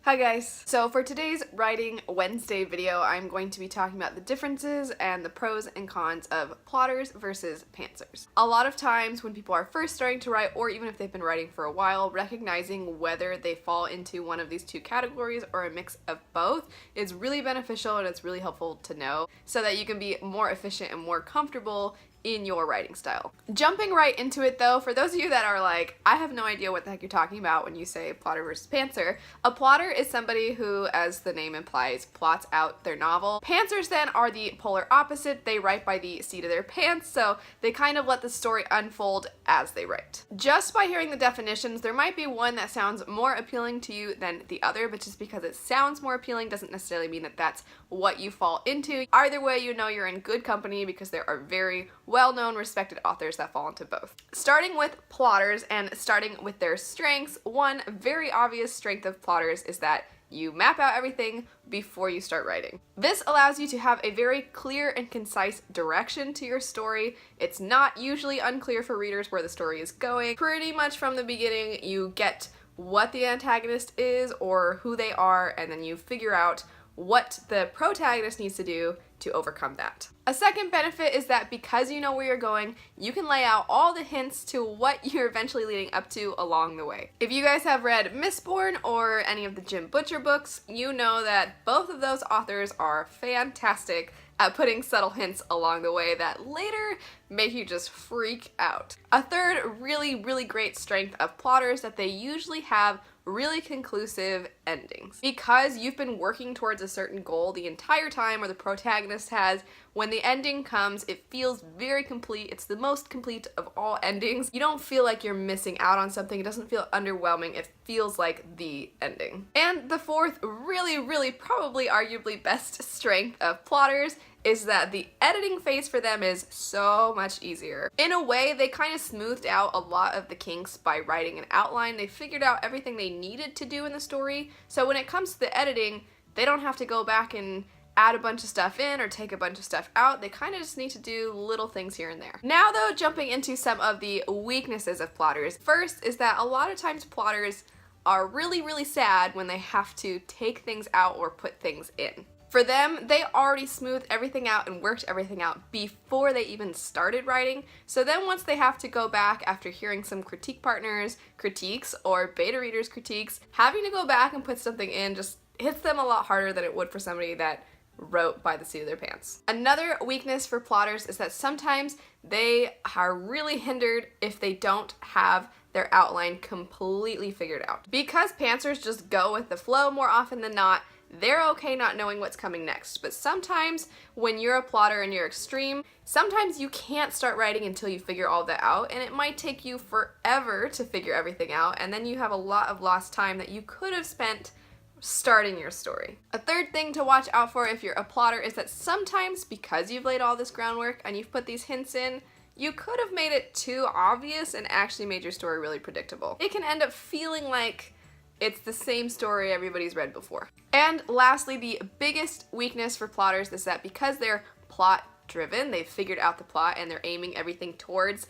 Hi guys! So for today's Writing Wednesday video, I'm going to be talking about the differences and the pros and cons of plotters versus pantsers. A lot of times when people are first starting to write, or even if they've been writing for a while, recognizing whether they fall into one of these two categories or a mix of both is really beneficial, and it's really helpful to know so that you can be more efficient and more comfortable in your writing style. Jumping right into it though, for those of you that are like, I have no idea what the heck you're talking about when you say plotter versus pantser, a plotter is somebody who, as the name implies, plots out their novel. Pantsers then are the polar opposite. They write by the seat of their pants, so they kind of let the story unfold as they write. Just by hearing the definitions, there might be one that sounds more appealing to you than the other, but just because it sounds more appealing doesn't necessarily mean that that's what you fall into. Either way, you know you're in good company because there are very well-known, respected authors that fall into both. Starting with plotters and starting with their strengths, one very obvious strength of plotters is that you map out everything before you start writing. This allows you to have a very clear and concise direction to your story. It's not usually unclear for readers where the story is going. Pretty much from the beginning, you get what the antagonist is or who they are, and then you figure out what the protagonist needs to do to overcome that. A second benefit is that because you know where you're going, you can lay out all the hints to what you're eventually leading up to along the way. If you guys have read Mistborn or any of the Jim Butcher books, you know that both of those authors are fantastic at putting subtle hints along the way that later make you just freak out. A third really great strength of plotters is that they usually have really conclusive endings. Because you've been working towards a certain goal the entire time, or the protagonist has, when the ending comes, it feels very complete. It's the most complete of all endings. You don't feel like you're missing out on something. It doesn't feel underwhelming. It feels like the ending. And the fourth, really probably arguably best strength of plotters is that the editing phase for them is so much easier. In a way, they kind of smoothed out a lot of the kinks by writing an outline. They figured out everything they needed to do in the story, so when it comes to the editing, they don't have to go back and add a bunch of stuff in or take a bunch of stuff out. They kind of just need to do little things here and there. Now though, jumping into some of the weaknesses of plotters. First is that a lot of times plotters are really sad when they have to take things out or put things in. For them, they already smoothed everything out and worked everything out before they even started writing, so then once they have to go back after hearing some critique partners' critiques or beta readers' critiques, having to go back and put something in just hits them a lot harder than it would for somebody that wrote by the seat of their pants. Another weakness for plotters is that sometimes they are really hindered if they don't have their outline completely figured out. Because pantsers just go with the flow more often than not, they're okay not knowing what's coming next. But sometimes when you're a plotter and you're extreme, sometimes you can't start writing until you figure all that out, and it might take you forever to figure everything out, and then you have a lot of lost time that you could have spent starting your story. A third thing to watch out for if you're a plotter is that sometimes, because you've laid all this groundwork and you've put these hints in, you could have made it too obvious and actually made your story really predictable. It can end up feeling like it's the same story everybody's read before. And lastly, the biggest weakness for plotters is that because they're plot driven, they've figured out the plot and they're aiming everything towards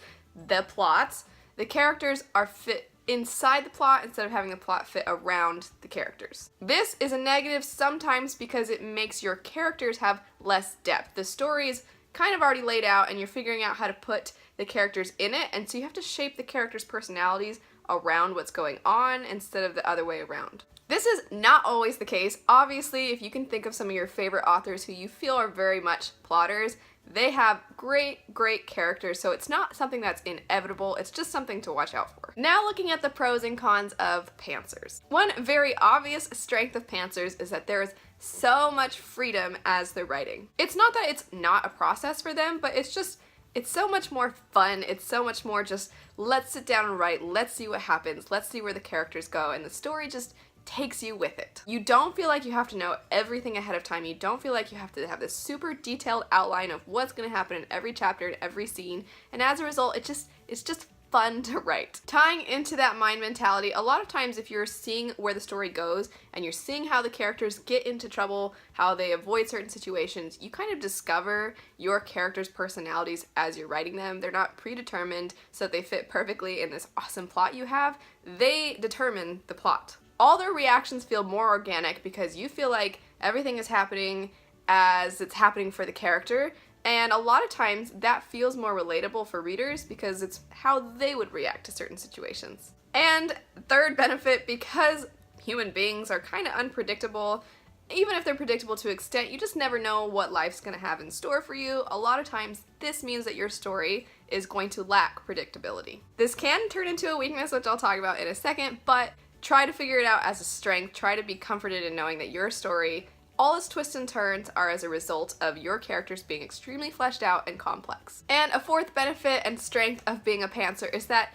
the plot, the characters are fit inside the plot instead of having the plot fit around the characters. This is a negative sometimes because it makes your characters have less depth. The story is kind of already laid out and you're figuring out how to put the characters in it, and so you have to shape the characters' personalities around what's going on instead of the other way around. This is not always the case. Obviously, if you can think of some of your favorite authors who you feel are very much plotters, they have great characters, so it's not something that's inevitable, it's just something to watch out for. Now looking at the pros and cons of pantsers. One very obvious strength of pantsers is that there is so much freedom as they're writing. It's not that it's not a process for them, but it's so much more fun. It's so much more just, let's sit down and write, let's see what happens, let's see where the characters go, and the story just takes you with it. You don't feel like you have to know everything ahead of time. You don't feel like you have to have this super detailed outline of what's going to happen in every chapter and every scene, and as a result, it's just fun to write. Tying into that mind mentality, a lot of times if you're seeing where the story goes and you're seeing how the characters get into trouble, how they avoid certain situations, you kind of discover your characters' personalities as you're writing them. They're not predetermined so they fit perfectly in this awesome plot you have. They determine the plot. all their reactions feel more organic because you feel like everything is happening as it's happening for the character, and a lot of times that feels more relatable for readers because it's how they would react to certain situations. And third benefit, because human beings are kind of unpredictable, even if they're predictable to an extent, you just never know what life's going to have in store for you. A lot of times this means that your story is going to lack predictability. This can turn into a weakness, which I'll talk about in a second, but try to figure it out as a strength. Try to be comforted in knowing that your story, all its twists and turns, are as a result of your characters being extremely fleshed out and complex. And a fourth benefit and strength of being a pantser is that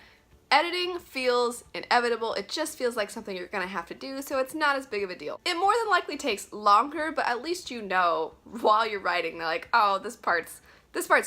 editing feels inevitable. It just feels like something you're gonna have to do, so it's not as big of a deal. It more than likely takes longer, but at least you know while you're writing, they're like, oh, this part's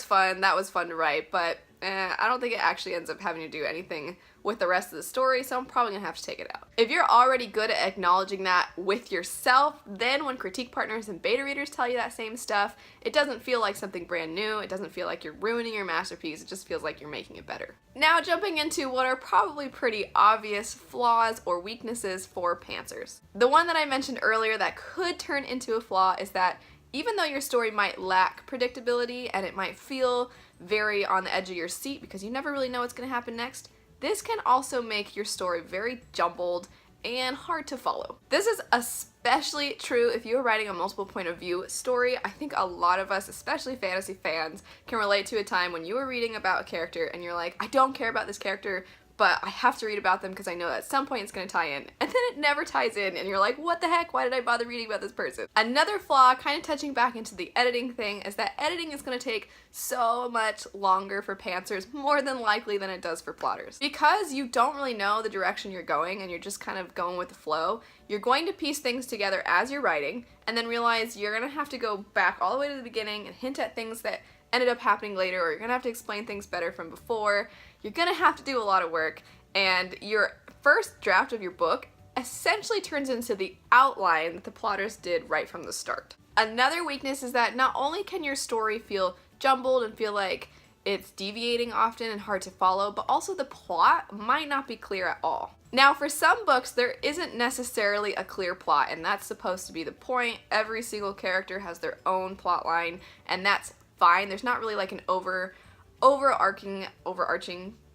fun, that was fun to write, but I don't think it actually ends up having to do anything with the rest of the story, so I'm probably gonna have to take it out. If you're already good at acknowledging that with yourself, then when critique partners and beta readers tell you that same stuff, it doesn't feel like something brand new, it doesn't feel like you're ruining your masterpiece, it just feels like you're making it better. Now jumping into what are probably pretty obvious flaws or weaknesses for pantsers. The one that I mentioned earlier that could turn into a flaw is that even though your story might lack predictability and it might feel very on the edge of your seat because you never really know what's going to happen next, this can also make your story very jumbled and hard to follow. This is especially true if you're writing a multiple point of view story. I think a lot of us, especially fantasy fans, can relate to a time when you were reading about a character and you're like, I don't care about this character, but I have to read about them because I know that at some point it's going to tie in, and then it never ties in and you're like, what the heck, why did I bother reading about this person? Another flaw, kind of touching back into the editing thing, is that editing is going to take so much longer for pantsers, more than likely, than it does for plotters. Because you don't really know the direction you're going and you're just kind of going with the flow, you're going to piece things together as you're writing and then realize you're going to have to go back all the way to the beginning and hint at things that ended up happening later, or you're gonna have to explain things better from before. You're gonna have to do a lot of work, and your first draft of your book essentially turns into the outline that the plotters did right from the start. Another weakness is that not only can your story feel jumbled and feel like it's deviating often and hard to follow, but also the plot might not be clear at all. Now, for some books, there isn't necessarily a clear plot, and that's supposed to be the point. Every single character has their own plot line, and that's fine. There's not really like an overarching,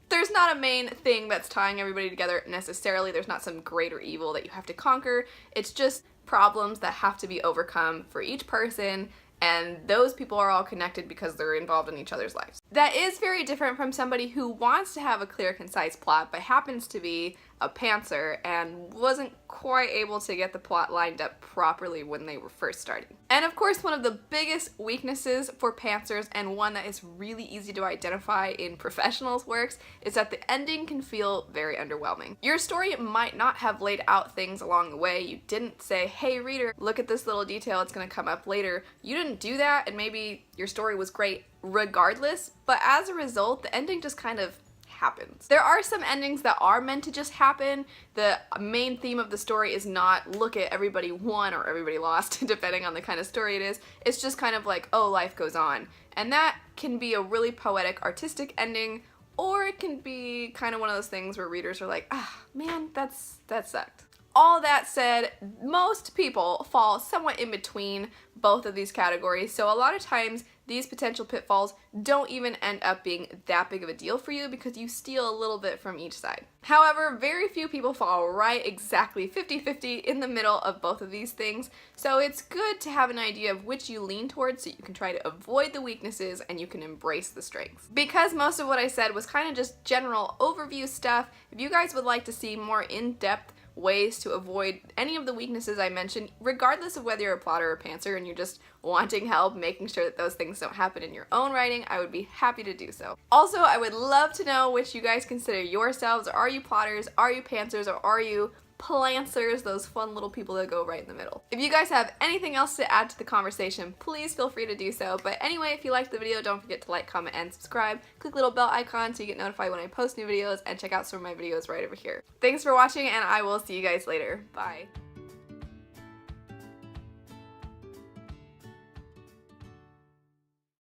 there's not a main thing that's tying everybody together necessarily. There's not some greater evil that you have to conquer. It's just problems that have to be overcome for each person, and those people are all connected because they're involved in each other's lives. That is very different from somebody who wants to have a clear, concise plot, but happens to be a pantser and wasn't quite able to get the plot lined up properly when they were first starting. And of course, one of the biggest weaknesses for pantsers, and one that is really easy to identify in professionals' works, is that the ending can feel very underwhelming. Your story might not have laid out things along the way. You didn't say, hey reader, look at this little detail, it's gonna come up later. You didn't do that, and maybe your story was great regardless, but as a result, the ending just kind of happens. There are some endings that are meant to just happen. The main theme of the story is not, look at everybody won or everybody lost, depending on the kind of story it is. It's just kind of like, oh, life goes on. And that can be a really poetic, artistic ending, or it can be kind of one of those things where readers are like, ah, man, that sucked. All that said, most people fall somewhat in between both of these categories, so a lot of times these potential pitfalls don't even end up being that big of a deal for you because you steal a little bit from each side. However, very few people fall right exactly 50-50 in the middle of both of these things, so it's good to have an idea of which you lean towards so you can try to avoid the weaknesses and you can embrace the strengths. Because most of what I said was kind of just general overview stuff, if you guys would like to see more in-depth ways to avoid any of the weaknesses I mentioned, regardless of whether you're a plotter or pantser and you're just wanting help making sure that those things don't happen in your own writing, I would be happy to do so. Also, I would love to know which you guys consider yourselves. Are you plotters? Are you pantsers? Or are you plantsers, those fun little people that go right in the middle? If you guys have anything else to add to the conversation, please feel free to do so. But anyway, if you liked the video, don't forget to like, comment, and subscribe. Click the little bell icon so you get notified when I post new videos, and check out some of my videos right over here. Thanks for watching, and I will see you guys later. Bye.